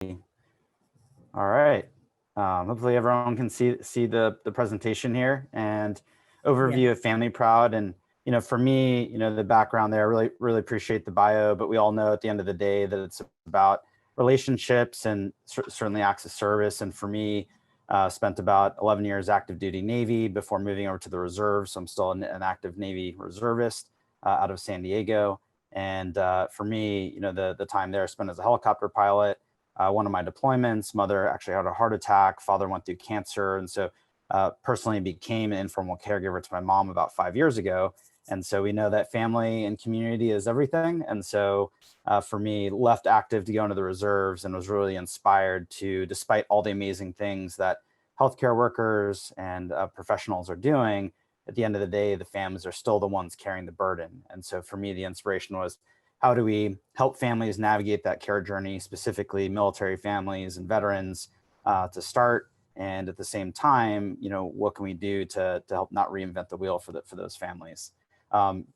All right. Hopefully everyone can see the presentation here and Yeah. overview of Family Proud. And, for me, the background there, I really appreciate the bio, but we all know at the end of the day that it's about relationships and certainly acts of service. And for me, spent about 11 years active duty Navy before moving over to the reserves. So I'm still an active Navy reservist out of San Diego. And for me, the time there I spent as a helicopter pilot. One of my deployments, mother actually had a heart attack, father went through cancer. And so personally became an informal caregiver to my mom about 5 years ago. And so we know that family and community is everything. And so for me, left active to go into the reserves and was really inspired to, despite all the amazing things that healthcare workers and professionals are doing, at the end of the day, the families are still the ones carrying the burden. And so for me, the inspiration was, how do we help families navigate that care journey, specifically military families and veterans, to start? And at the same time, what can we do to help not reinvent the wheel for those families?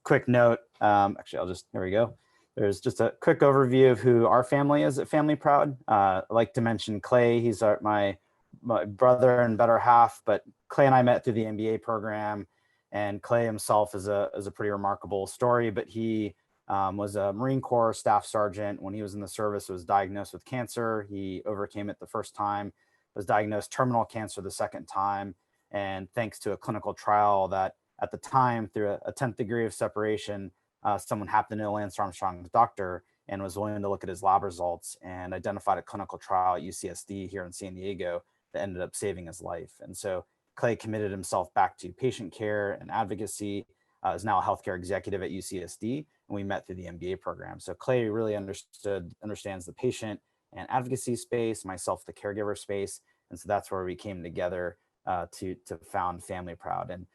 Quick note, actually, here we go. There's just a quick overview of who our family is at Family Proud. I'd like to mention Clay. He's my brother and better half, but Clay and I met through the MBA program. And Clay himself is a pretty remarkable story, but he was a Marine Corps staff sergeant. When he was in the service, was diagnosed with cancer. He overcame it the first time, was diagnosed terminal cancer the second time. And thanks to a clinical trial that at the time, through a 10th degree of separation, someone happened to know Lance Armstrong's doctor and was willing to look at his lab results and identified a clinical trial at UCSD here in San Diego that ended up saving his life. And so Clay committed himself back to patient care and advocacy, is now a healthcare executive at UCSD, and we met through the MBA program. So Clay really understands the patient and advocacy space, myself, the caregiver space. And so that's where we came together to found Family Proud. And,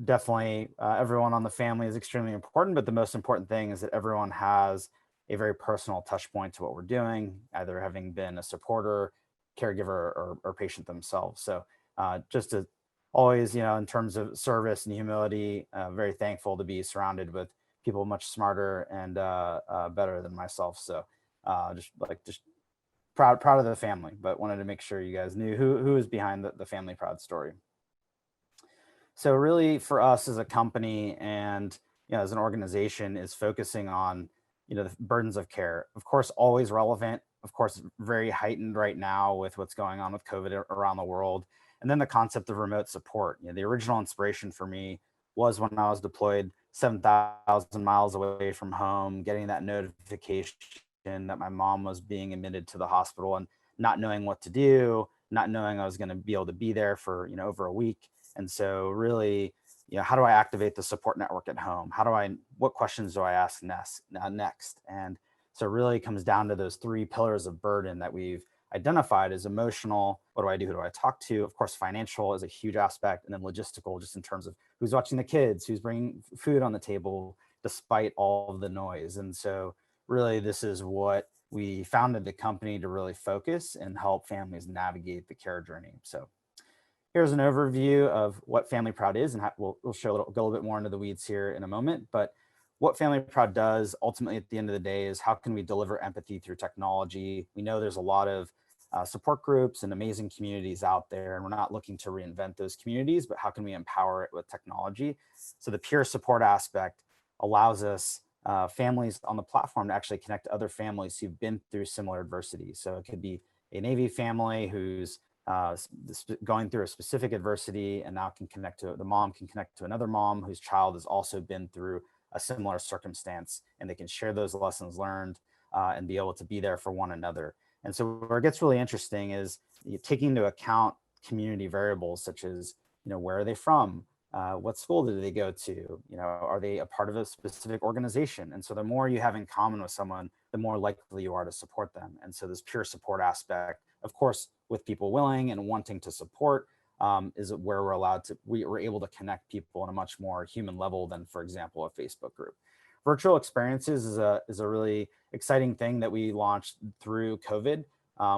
definitely everyone on the family is extremely important, but the most important thing is that everyone has a very personal touch point to what we're doing, either having been a supporter, caregiver, or patient themselves. So just to always, in terms of service and humility, very thankful to be surrounded with people much smarter and better than myself. So just proud of the family, but wanted to make sure you guys knew who is behind the Family Proud story. So really for us as a company and as an organization is focusing on the burdens of care. Of course, always relevant. Of course, very heightened right now with what's going on with COVID around the world. And then the concept of remote support. The original inspiration for me was when I was deployed 7,000 miles away from home, getting that notification that my mom was being admitted to the hospital and not knowing what to do, not knowing I was going to be able to be there for over a week. And so really, how do I activate the support network at home? What questions do I ask next? And so it really comes down to those three pillars of burden that we've identified as emotional. What do I do? Who do I talk to? Of course, financial is a huge aspect. And then logistical, just in terms of who's watching the kids, who's bringing food on the table, despite all of the noise. And so really, this is what we founded the company to really focus and help families navigate the care journey. So here's an overview of what Family Proud is, and we'll go a little bit more into the weeds here in a moment. But what Family Proud does ultimately at the end of the day is how can we deliver empathy through technology? We know there's a lot of support groups and amazing communities out there, and we're not looking to reinvent those communities, but how can we empower it with technology? So the peer support aspect allows us families on the platform to actually connect to other families who've been through similar adversity. So it could be a Navy family who's going through a specific adversity and now the mom can connect to another mom whose child has also been through a similar circumstance, and they can share those lessons learned and be able to be there for one another. And so where it gets really interesting is taking into account community variables such as, where are they from? What school did they go to? Are they a part of a specific organization? And so the more you have in common with someone, the more likely you are to support them. And so this peer support aspect, of course, with people willing and wanting to support, is where we're able to connect people on a much more human level than, for example, a Facebook group. Virtual experiences is a really exciting thing that we launched through COVID.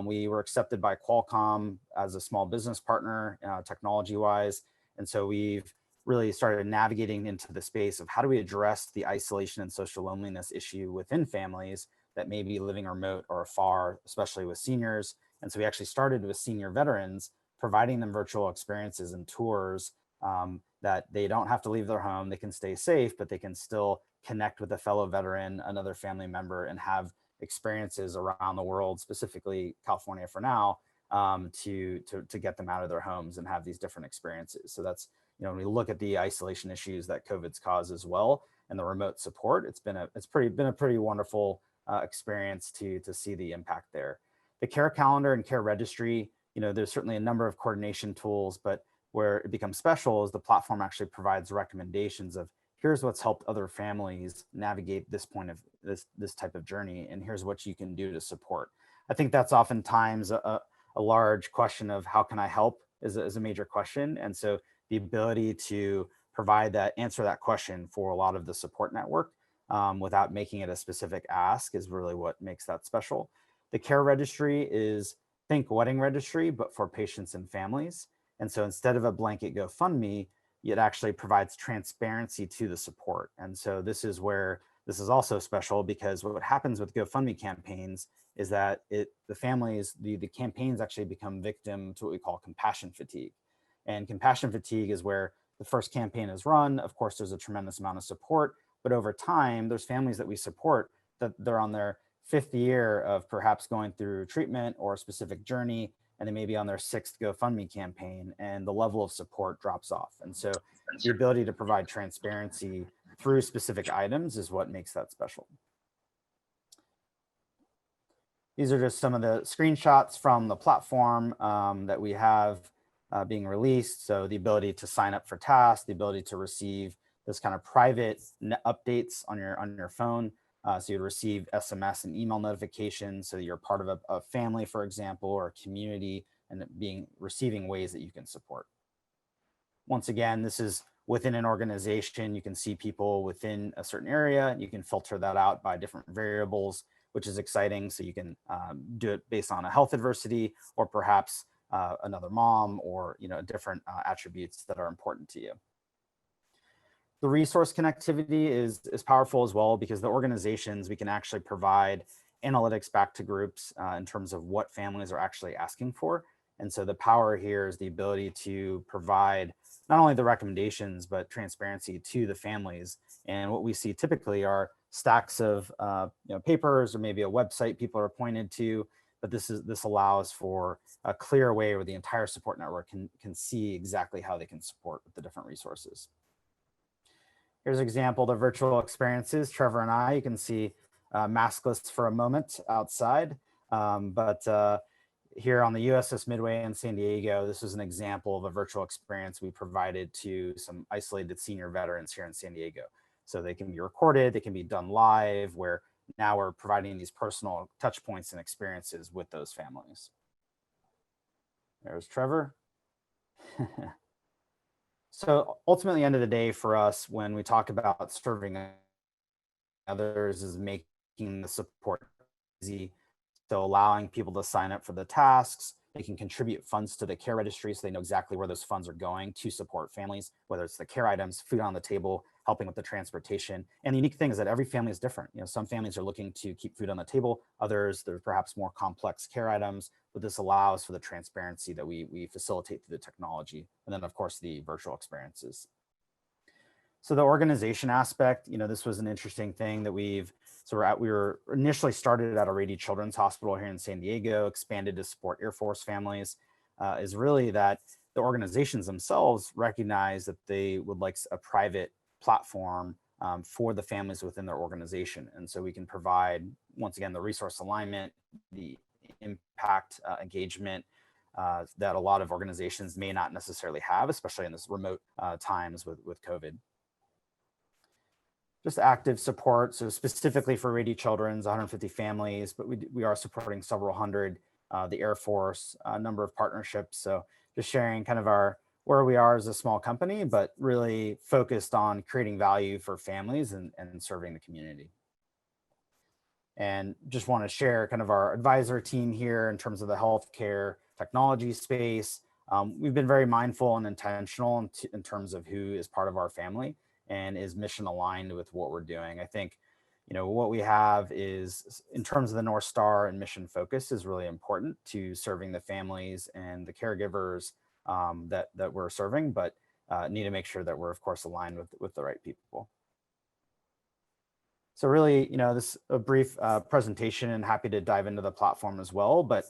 We were accepted by Qualcomm as a small business partner, technology-wise. And so we've really started navigating into the space of how do we address the isolation and social loneliness issue within families that may be living remote or afar, especially with seniors. And so we actually started with senior veterans, providing them virtual experiences and tours that they don't have to leave their home. They can stay safe, but they can still connect with a fellow veteran, another family member, and have experiences around the world, specifically California for now, to get them out of their homes and have these different experiences. So that's, when we look at the isolation issues that COVID's caused as well, and the remote support, it's been a pretty wonderful experience to see the impact there. The care calendar and care registry, there's certainly a number of coordination tools, but where it becomes special is the platform actually provides recommendations of, here's what's helped other families navigate this point of this type of journey, and here's what you can do to support. I think that's oftentimes a large question of how can I help is a major question. And so the ability to provide that, answer that question for a lot of the support network without making it a specific ask is really what makes that special. The care registry is, think wedding registry, but for patients and families. And so instead of a blanket GoFundMe, it actually provides transparency to the support. And so this is where this is also special, because what happens with GoFundMe campaigns is that the families, the campaigns actually become victim to what we call compassion fatigue. And compassion fatigue is where the first campaign is run. Of course, there's a tremendous amount of support, but over time, there's families that we support that they're on their 5th year of perhaps going through treatment or a specific journey, and they may be on their 6th GoFundMe campaign, and the level of support drops off. And so the ability to provide transparency through specific items is what makes that special. These are just some of the screenshots from the platform that we have being released. So the ability to sign up for tasks, the ability to receive this kind of private updates on your phone. So you'd receive SMS and email notifications, so that you're part of a family, for example, or a community, and receiving ways that you can support. Once again, this is within an organization. You can see people within a certain area. You can filter that out by different variables, which is exciting. So you can do it based on a health adversity, or perhaps another mom, or different attributes that are important to you. The resource connectivity is powerful as well, because the organizations, we can actually provide analytics back to groups in terms of what families are actually asking for. And so the power here is the ability to provide not only the recommendations, but transparency to the families. And what we see typically are stacks of papers, or maybe a website people are pointed to, but this allows for a clear way where the entire support network can see exactly how they can support with the different resources. Here's an example of the virtual experiences. Trevor and I, you can see maskless for a moment outside, but here on the USS Midway in San Diego, this is an example of a virtual experience we provided to some isolated senior veterans here in San Diego. So they can be recorded, they can be done live, where now we're providing these personal touch points and experiences with those families. There's Trevor. So ultimately, end of the day for us, when we talk about serving others, is making the support easy. So allowing people to sign up for the tasks, they can contribute funds to the care registry, so they know exactly where those funds are going to support families, whether it's the care items, food on the table, helping with the transportation. And the unique thing is that every family is different. Some families are looking to keep food on the table. Others, there's perhaps more complex care items, but this allows for the transparency that we facilitate through the technology. And then of course, the virtual experiences. So the organization aspect, this was an interesting thing that we were initially started at a Rady Children's Hospital here in San Diego, expanded to support Air Force families, is really that the organizations themselves recognize that they would like a private platform for the families within their organization. And so we can provide, once again, the resource alignment, the impact engagement that a lot of organizations may not necessarily have, especially in this remote times with COVID. Just active support. So specifically for Rady Children's, 150 families, but we are supporting several hundred, the Air Force, a number of partnerships. So just sharing kind of where we are as a small company, but really focused on creating value for families and serving the community. And just want to share kind of our advisor team here in terms of the healthcare technology space. We've been very mindful and intentional in terms of who is part of our family and is mission aligned with what we're doing. I think, what we have is, in terms of the North Star and mission focus, is really important to serving the families and the caregivers that we're serving, but need to make sure that we're, of course, aligned with the right people. So really, this a brief presentation, and happy to dive into the platform as well. But,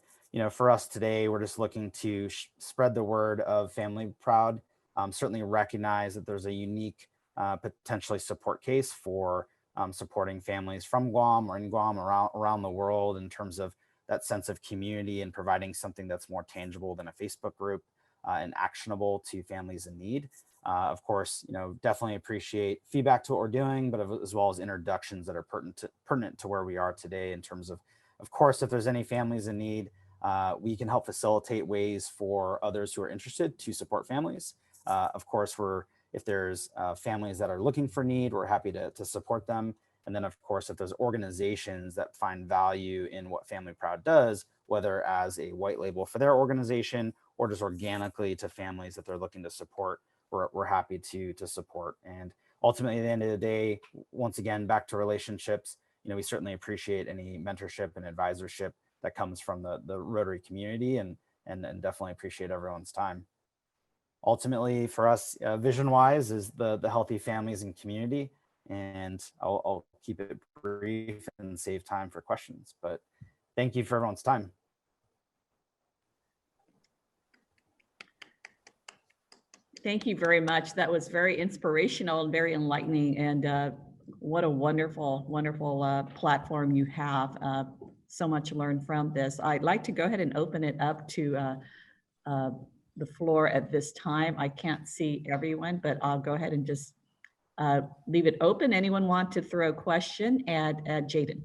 for us today, we're just looking to spread the word of Family Proud. Certainly recognize that there's a unique potentially support case for supporting families from Guam or in Guam around the world, in terms of that sense of community and providing something that's more tangible than a Facebook group and actionable to families in need. Of course, definitely appreciate feedback to what we're doing, but as well as introductions that are pertinent to where we are today, in terms of course, if there's any families in need, we can help facilitate ways for others who are interested to support families. Of course, if there's families that are looking for need, we're happy to support them. And then, of course, if there's organizations that find value in what Family Proud does, whether as a white label for their organization or just organically to families that they're looking to support, we're happy to support. And ultimately, at the end of the day, once again, back to relationships, we certainly appreciate any mentorship and advisorship that comes from the Rotary community, and definitely appreciate everyone's time. Ultimately, for us, vision-wise, is the healthy families and community. And I'll keep it brief and save time for questions. But thank you for everyone's time. Thank you very much. That was very inspirational and very enlightening. And what a wonderful, wonderful platform you have. So much to learn from this. I'd like to go ahead and open it up to the floor at this time. I can't see everyone, but I'll go ahead and just leave it open. Anyone want to throw a question at Jaden?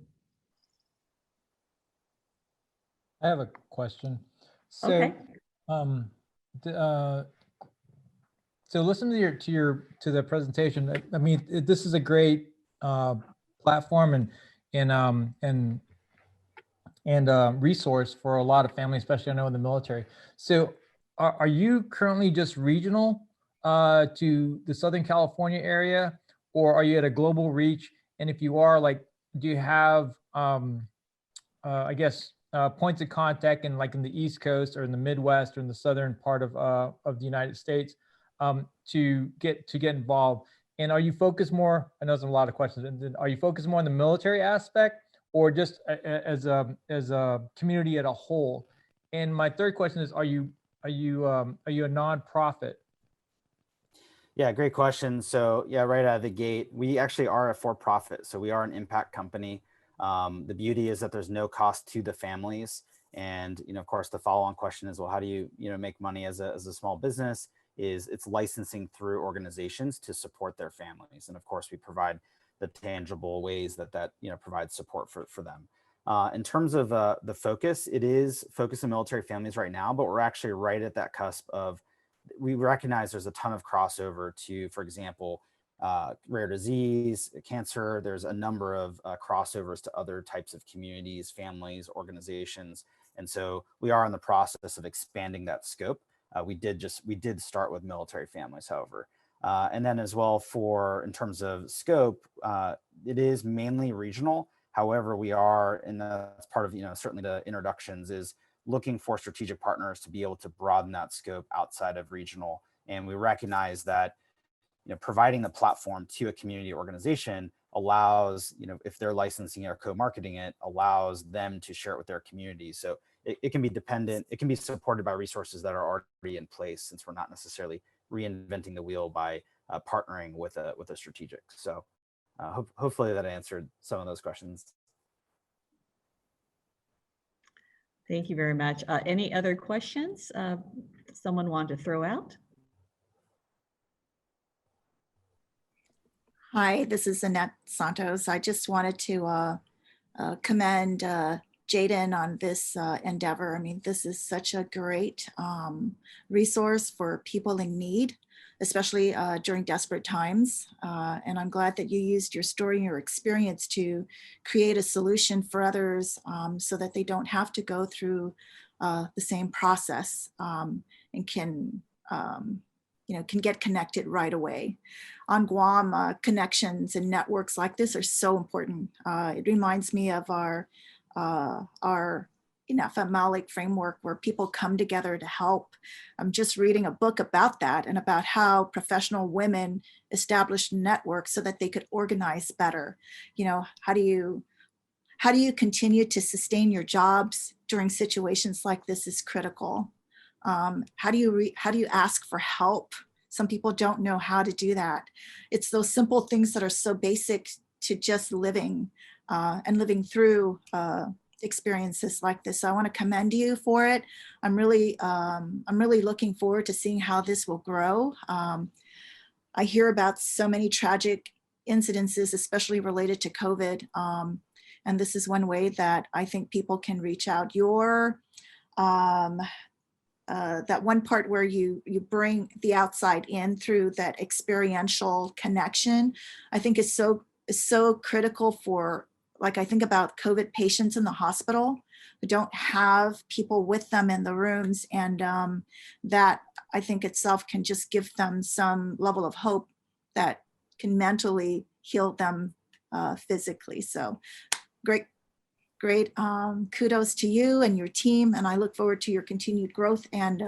I have a question. So, okay. So listen to the presentation. I mean, this is a great platform and resource for a lot of families, especially I know in the military. So, are you currently just regional to the Southern California area, or are you at a global reach? And if you are, like, do you have I guess points of contact in the East Coast or in the Midwest or in the southern part of the United States to get involved? And are you focused more? I know there's a lot of questions. And are you focused more on the military aspect, or just as a community at a whole? And my third question is, are you a nonprofit? Yeah, great question. So yeah, right out of the gate, we actually are a for-profit. So we are an impact company. The beauty is that there's no cost to the families. And, of course, the follow-on question is, well, how do you, make money as a small business? It's licensing through organizations to support their families. And of course, we provide the tangible ways that provides support for them. In terms of the focus, it is focused on military families right now, but we're actually right at that cusp of, we recognize there's a ton of crossover to, for example, rare disease, cancer. There's a number of crossovers to other types of communities, families, organizations. And so we are in the process of expanding that scope. We did start with military families, however. And then as well, in terms of scope, it is mainly regional. However, we are, and that's part of, certainly the introductions, is looking for strategic partners to be able to broaden that scope outside of regional. And we recognize that, providing the platform to a community organization allows, if they're licensing it or co-marketing it, allows them to share it with their community. So it can be dependent, it can be supported by resources that are already in place, since we're not necessarily reinventing the wheel by partnering with a strategic. So hopefully that answered some of those questions. Thank you very much. Any other questions someone want to throw out? Hi, this is Annette Santos. I just wanted to commend Jaden on this endeavor. I mean, this is such a great resource for people in need, especially during desperate times. And I'm glad that you used your story and your experience to create a solution for others so that they don't have to go through the same process and can can get connected right away. On Guam, connections and networks like this are so important. It reminds me of our FMALIC framework, where people come together to help. I'm just reading a book about that, and about how professional women established networks so that they could organize better. How do you continue to sustain your jobs during situations like this is critical. How do you ask for help? Some people don't know how to do that. It's those simple things that are so basic to just living and living through experiences like this. So I want to commend you for it. I'm really looking forward to seeing how this will grow. I hear about so many tragic incidences, especially related to COVID. And this is one way that I think people can reach out. That one part where you bring the outside in through that experiential connection, I think is so critical for, like, I think about COVID patients in the hospital who don't have people with them in the rooms, and that I think itself can just give them some level of hope that can mentally heal them physically. So great kudos to you and your team, and I look forward to your continued growth. And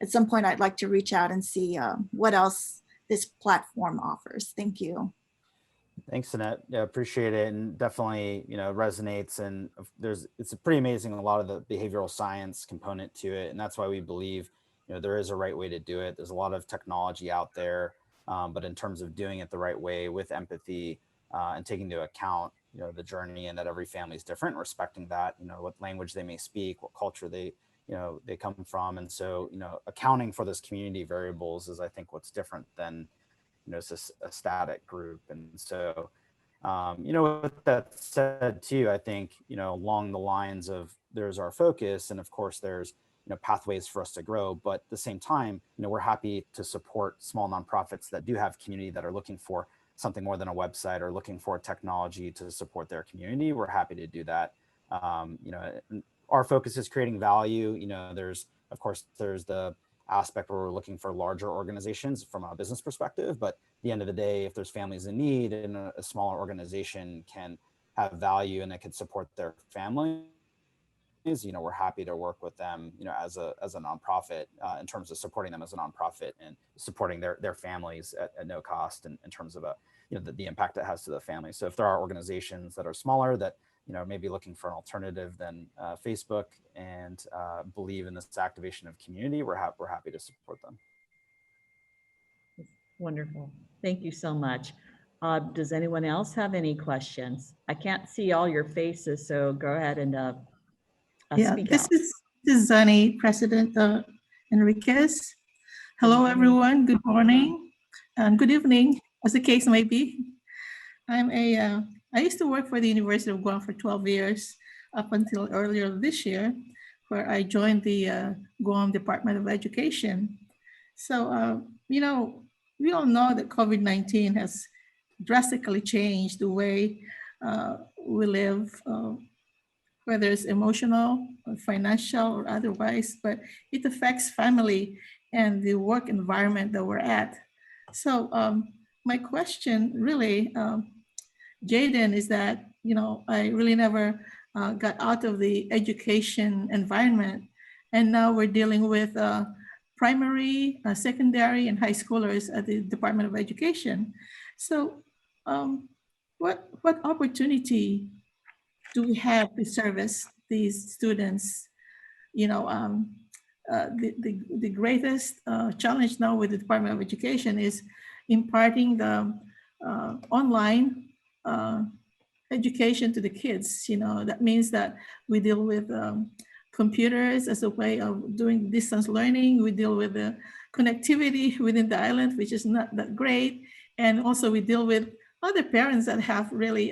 at some point I'd like to reach out and see what else this platform offers. Thank you. Thanks, Annette. Yeah, appreciate it, and definitely, resonates. And it's pretty amazing, a lot of the behavioral science component to it, and that's why we believe, there is a right way to do it. There's a lot of technology out there, but in terms of doing it the right way with empathy and taking into account, the journey, and that every family is different, respecting that, what language they may speak, what culture they come from, and so accounting for those community variables is, I think, what's different than it's a static group. And so, with that said too, I think, along the lines of, there's our focus, and of course there's, pathways for us to grow, but at the same time, we're happy to support small nonprofits that do have community, that are looking for something more than a website, or looking for technology to support their community. We're happy to do that. Our focus is creating value. There's the aspect where we're looking for larger organizations from a business perspective, but at the end of the day, if there's families in need, and a smaller organization can have value and it can support their families, we're happy to work with them, as a nonprofit, in terms of supporting them as a nonprofit and supporting their families at no cost, in terms of the impact it has to the family. So if there are organizations that are smaller that maybe looking for an alternative than Facebook, and believe in this activation of community, we're happy to support them. Wonderful. Thank you so much. Does anyone else have any questions? I can't see all your faces, so go ahead and speak this out. is Zani, President Enriquez. Hello, everyone. Good morning and good evening, as the case may be. I used to work for the University of Guam for 12 years, up until earlier this year, where I joined the Guam Department of Education. So, we all know that COVID-19 has drastically changed the way we live, whether it's emotional or financial or otherwise, but it affects family and the work environment that we're at. So my question really, Jaden, is that, I really never got out of the education environment, and now we're dealing with primary, secondary, and high schoolers at the Department of Education. So what opportunity do we have to service these students? The greatest challenge now with the Department of Education is imparting the online education to the kids. That means that we deal with computers as a way of doing distance learning. We deal with the connectivity within the island, which is not that great. And also we deal with other parents that have really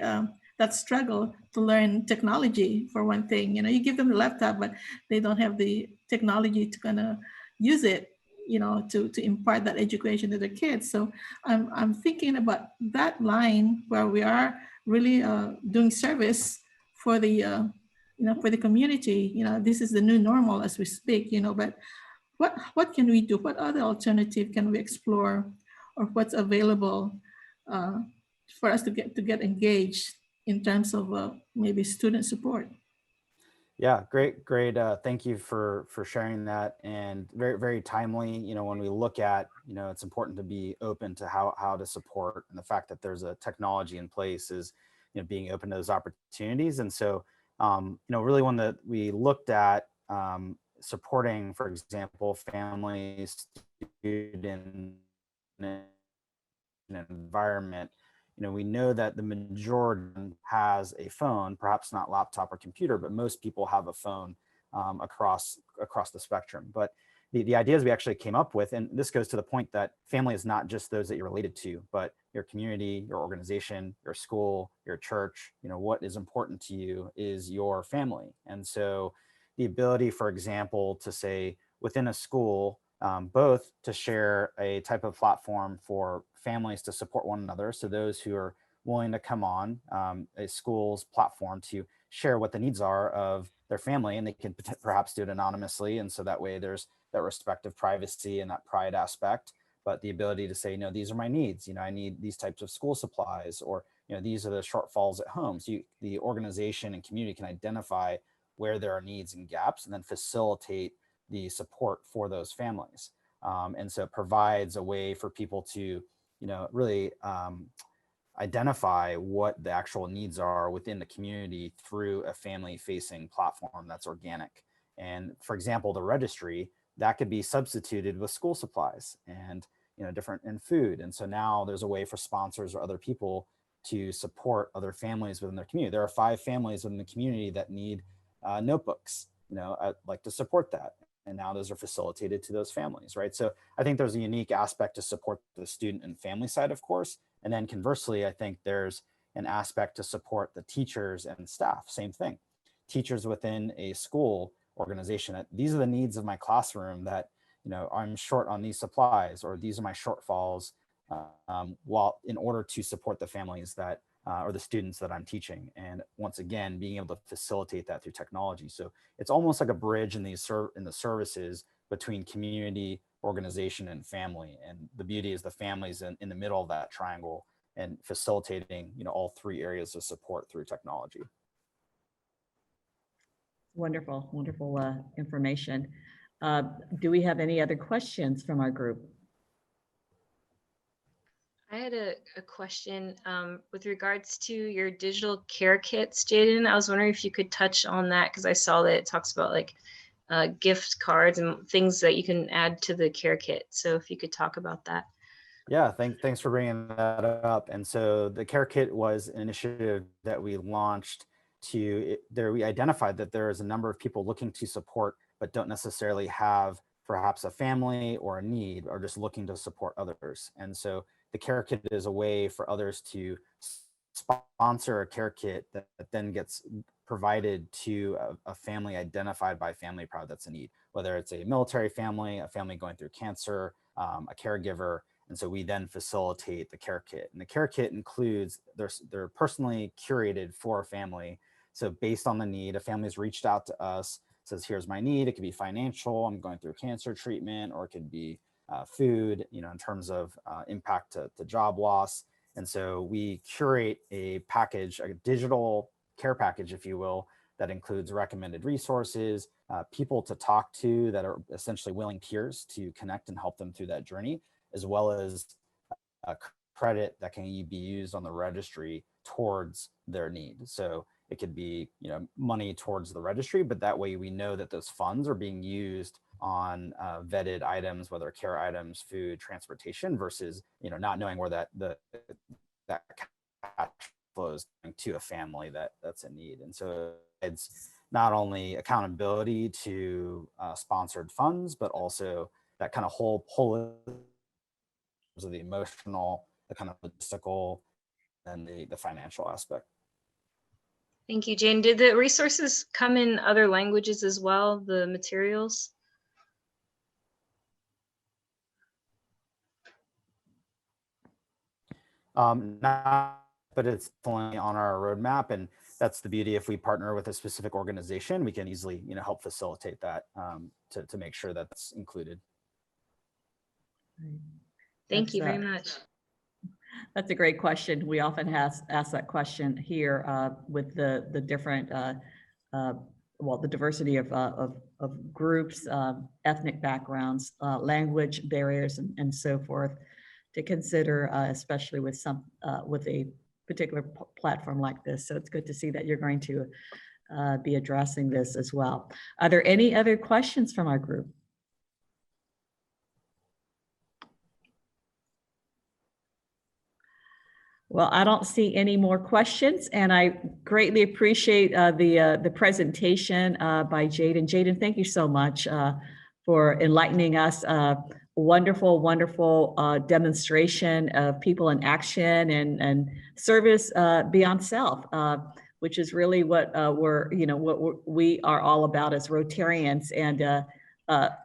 that struggle to learn technology, for one thing. You give them the laptop, but they don't have the technology to kind of use it, to impart that education to their kids. So I'm thinking about that line where we are really doing service for the, for the community. This is the new normal as we speak, but what can we do? What other alternative can we explore, or what's available uh, for us to get engaged in terms of maybe student support? Yeah, great. Thank you for sharing that, and very timely. When we look at, it's important to be open to how to support, and the fact that there's a technology in place is, being open to those opportunities. And so, really when we looked at supporting, for example, families, students, an environment, we know that the majority has a phone, perhaps not laptop or computer, but most people have a phone across the spectrum. But the ideas we actually came up with, and this goes to the point that family is not just those that you're related to, but your community, your organization, your school, your church. What is important to you is your family. And so the ability, for example, to say within a school, both to share a type of platform for families to support one another. So those who are willing to come on a school's platform to share what the needs are of their family, and they can perhaps do it anonymously. And so that way there's that respect of privacy and that pride aspect, but the ability to say, these are my needs. I need these types of school supplies, or, these are the shortfalls at home. So the organization and community can identify where there are needs and gaps, and then facilitate the support for those families. And so it provides a way for people to, really identify what the actual needs are within the community through a family facing platform that's organic. And for example, the registry, that could be substituted with school supplies and, different and food. And so now there's a way for sponsors or other people to support other families within their community. There are 5 families within the community that need notebooks. I'd like to support that. And now those are facilitated to those families, right? So I think there's a unique aspect to support the student and family side, of course. And then conversely, I think there's an aspect to support the teachers and staff. Same thing. Teachers within a school organization, that these are the needs of my classroom, that, I'm short on these supplies, or these are my shortfalls, while in order to support the families that or the students that I'm teaching. And once again, being able to facilitate that through technology. So it's almost like a bridge in the services between community, organization, and family. And the beauty is the families in the middle of that triangle, and facilitating, all 3 areas of support through technology. Wonderful, wonderful information. Do we have any other questions from our group? I had a question with regards to your digital care kits, Jaden. I was wondering if you could touch on that, because I saw that it talks about like gift cards and things that you can add to the care kit. So if you could talk about that. Yeah, thanks for bringing that up. And so the Care Kit was an initiative that we launched we identified that there is a number of people looking to support, but don't necessarily have perhaps a family or a need, or just looking to support others. And so the Care Kit is a way for others to sponsor a Care Kit that then gets provided to a family identified by Family Proud that's in need, whether it's a military family, a family going through cancer, a caregiver. And so we then facilitate the Care Kit. And the Care Kit includes, they're personally curated for a family. So based on the need, a family's reached out to us, says, here's my need. It could be financial, I'm going through cancer treatment, or it could be food, in terms of impact to job loss. And so we curate a package, a digital care package, if you will, that includes recommended resources, people to talk to that are essentially willing peers to connect and help them through that journey, as well as credit that can be used on the registry towards their need. So it could be, money towards the registry, but that way we know that those funds are being used on vetted items, whether care items, food, transportation, versus, not knowing where that cash flows to a family that's in need. And so it's not only accountability to sponsored funds, but also that kind of whole of the emotional, the kind of logistical, and the financial aspect. Thank you, Jane. Did the resources come in other languages as well, the materials? Not, but it's definitely on our roadmap, and that's the beauty. If we partner with a specific organization, we can easily, you know, help facilitate that to make sure that's included. Thank you very much. That's a great question. We often ask that question here with the different, well, the diversity of groups, ethnic backgrounds, language barriers, and so forth, to consider, especially with a particular platform like this. So it's good to see that you're going to be addressing this as well. Are there any other questions from our group? Well, I don't see any more questions, and I greatly appreciate the presentation by Jaden. Jaden, thank you so much for enlightening us. Wonderful, wonderful demonstration of people in action and service beyond self, which is really what we are all about as Rotarians. And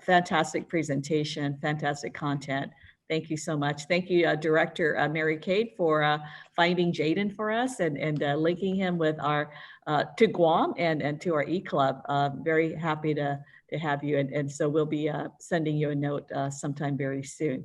fantastic presentation, fantastic content. Thank you so much. Thank you, Director Mary Kate, for finding Jaden for us and linking him with our to Guam and to our e-club. Very happy to have you. And so we'll be sending you a note sometime very soon.